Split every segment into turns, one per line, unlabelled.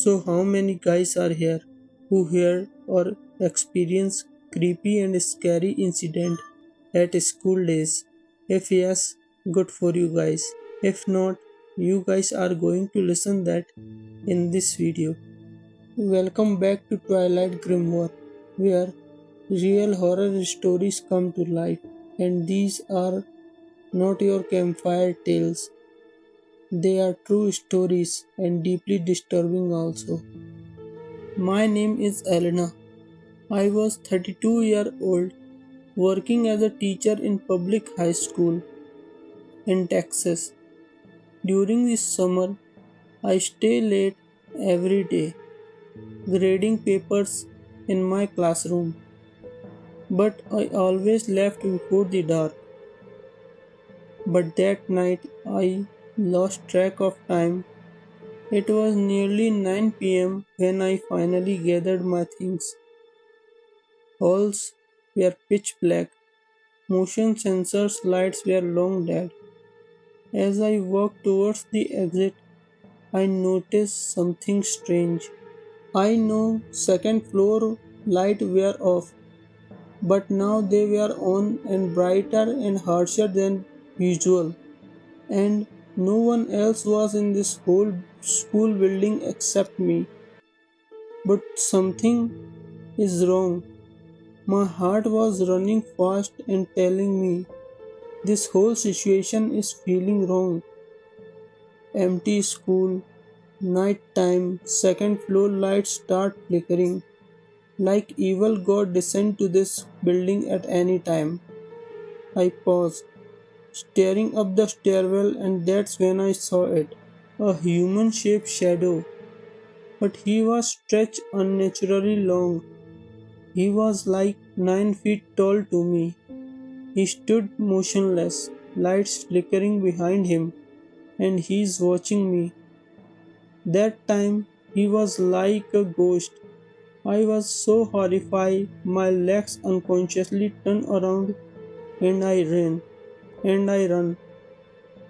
So, how many guys are here who hear or experience creepy and scary incident at school days? If yes, good for you guys. If not, you guys are going to listen that in this video. Welcome back to Twilight Grimoire, where real horror stories come to life, and these are not your campfire tales. They are true stories and deeply disturbing also. My name is Elena. I was 32-year-old working as a teacher in public high school in Texas. During the summer, I stay late every day grading papers in my classroom, but I always left before the dark. But that night I lost track of time. It was nearly 9 p.m. when I finally gathered my things. Halls were pitch black. Motion sensors lights were long dead. As I walked towards the exit, I noticed something strange. I know second floor lights were off, but now they were on and brighter and harsher than usual. And no one else was in this whole school building except me. But something is wrong. My heart was running fast and telling me this whole situation is feeling wrong. Empty school, night time, second floor lights start flickering, like evil god descend to this building at any time. I paused, staring up the stairwell, and that's when I saw it. A human shaped shadow, but he was stretched unnaturally long. He was like 9 feet tall to me. He stood motionless, lights flickering behind him, and he's watching me. That time he was like a ghost. I was so horrified, my legs unconsciously turned around and I ran and I ran.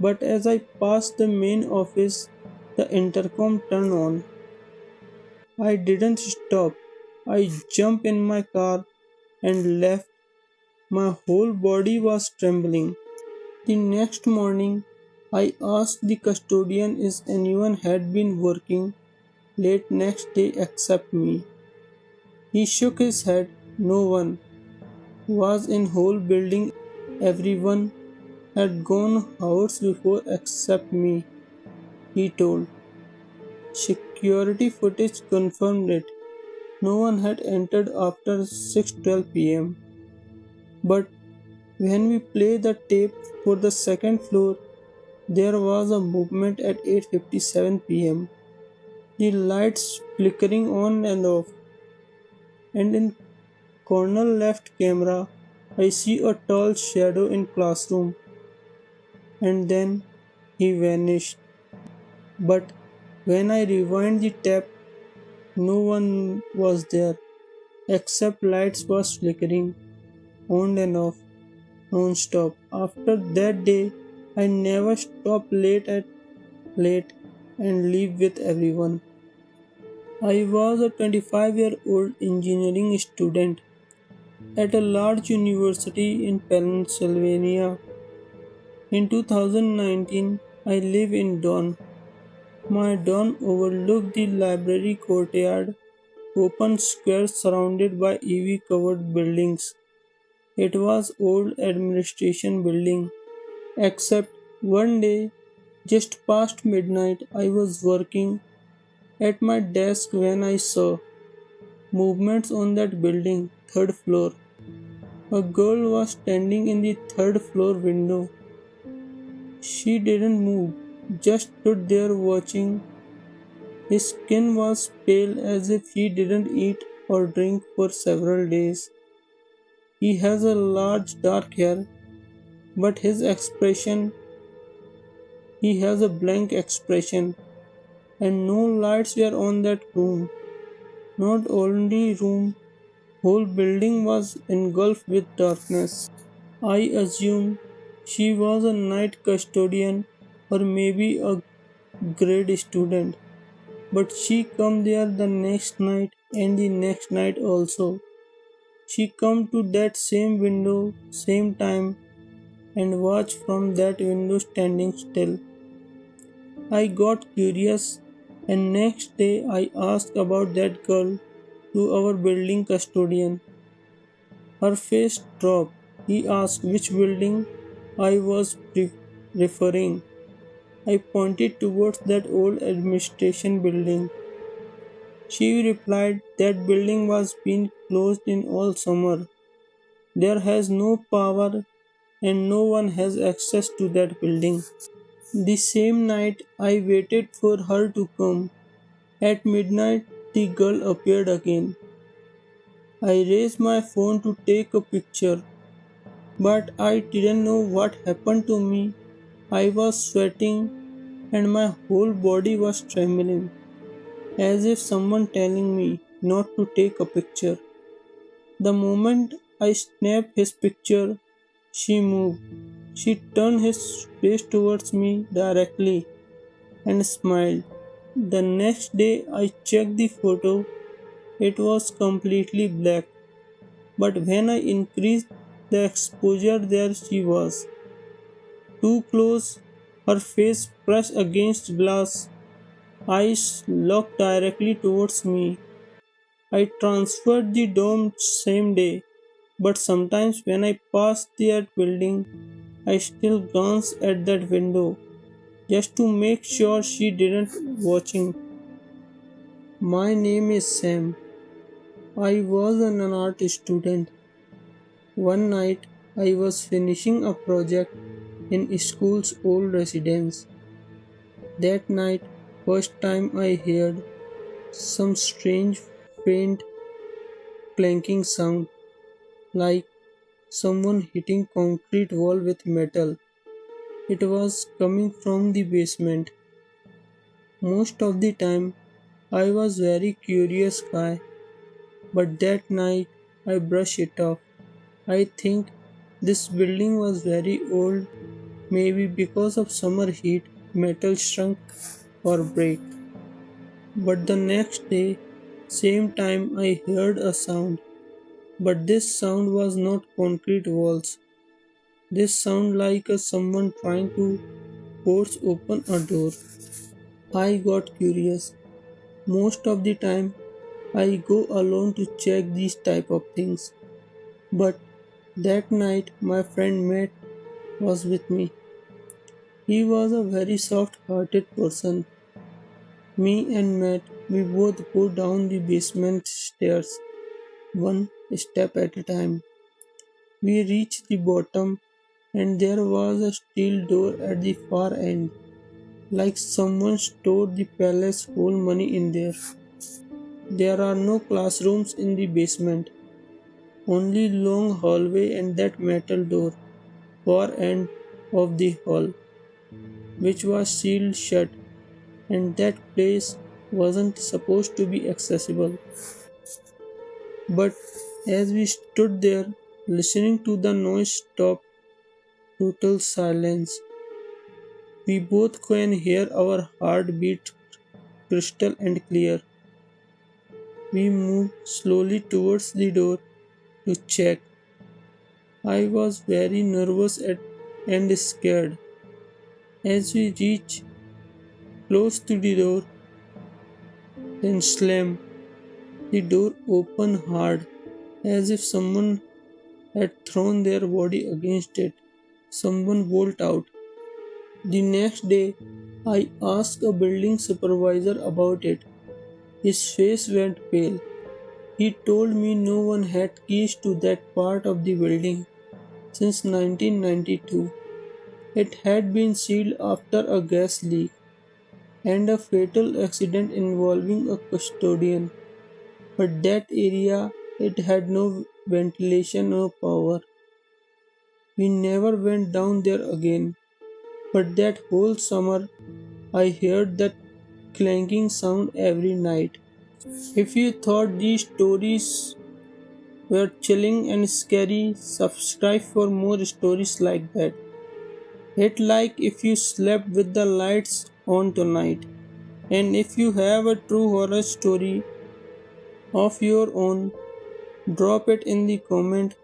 But as I passed the main office, the intercom turned on. I didn't stop. I jumped in my car and left. My whole body was trembling. The next morning, I asked the custodian if anyone had been working late next day except me. He shook his head. No one was in whole building. Everyone had gone hours before except me, he told. Security footage confirmed it. No one had entered after 6:12 p.m. But when we play the tape for the second floor, there was a movement at 8:57 p.m. The lights flickering on and off, and in corner left camera, I see a tall shadow in classroom, and then he vanished. But when I rewind the tape, no one was there except lights was flickering on and off non-stop. After that day, I never stop late and leave with everyone. I was a 25-year-old engineering student at a large university in Pennsylvania. In 2019, I live in Dawn. My dorm overlooked the library courtyard, open square surrounded by ivy covered buildings. It was old administration building. Except one day, just past midnight, I was working at my desk when I saw movements on that building, third floor. A girl was standing in the third floor window. She didn't move, just stood there watching. His skin was pale as if he didn't eat or drink for several days. He has a large dark hair, but he has a blank expression, and no lights were on that room. Not only room, whole building was engulfed with darkness. I assume she was a night custodian or maybe a grade student. But she come there the next night and the next night also. She come to that same window, same time, and watch from that window standing still. I got curious, and next day I asked about that girl to our building custodian. Her face dropped. He asked which building I was referring. I pointed towards that old administration building. She replied that building was being closed in all summer. There has no power and no one has access to that building. The same night I waited for her to come. At midnight the girl appeared again. I raised my phone to take a picture, but I didn't know what happened to me. I was sweating and my whole body was trembling, as if someone telling me not to take a picture. The moment I snapped his picture, she moved. She turned his face towards me directly and smiled. The next day I checked the photo. It was completely black, but when I increased the exposure, there she was. Too close, her face pressed against glass, eyes looked directly towards me. I transferred the dome same day, but sometimes when I pass that building, I still glance at that window just to make sure she didn't watching. My name is Sam. I was an art student. One night I was finishing a project in school's old residence. That night, first time I heard some strange faint clanking sound like someone hitting concrete wall with metal. It was coming from the basement. Most of the time I was very curious guy, but that night I brushed it off. I think this building was very old, maybe because of summer heat, metal shrunk or break. But the next day, same time I heard a sound, but this sound was not concrete walls. This sound like a someone trying to force open a door. I got curious. Most of the time I go alone to check these type of things. But that night my friend Matt was with me. He was a very soft-hearted person. Me and Matt, we both go down the basement stairs, one step at a time. We reached the bottom and there was a steel door at the far end, like someone stored the palace whole money in there. There are no classrooms in the basement, only long hallway and that metal door, far end of the hall, which was sealed shut, and that place wasn't supposed to be accessible. But as we stood there, listening to the noise stop, total silence, we both can hear our heart beat crystal and clear. We moved slowly towards the door to check. I was very nervous and scared. As we reached close to the door, then slam, the door opened hard, as if someone had thrown their body against it. Someone bolted out. The next day, I asked a building supervisor about it. His face went pale. He told me no one had keys to that part of the building since 1992. It had been sealed after a gas leak and a fatal accident involving a custodian. But that area, it had no ventilation or power. We never went down there again. But that whole summer, I heard that clanking sound every night. If you thought these stories were chilling and scary, subscribe for more stories like that. Hit like if you slept with the lights on tonight. And if you have a true horror story of your own, drop it in the comment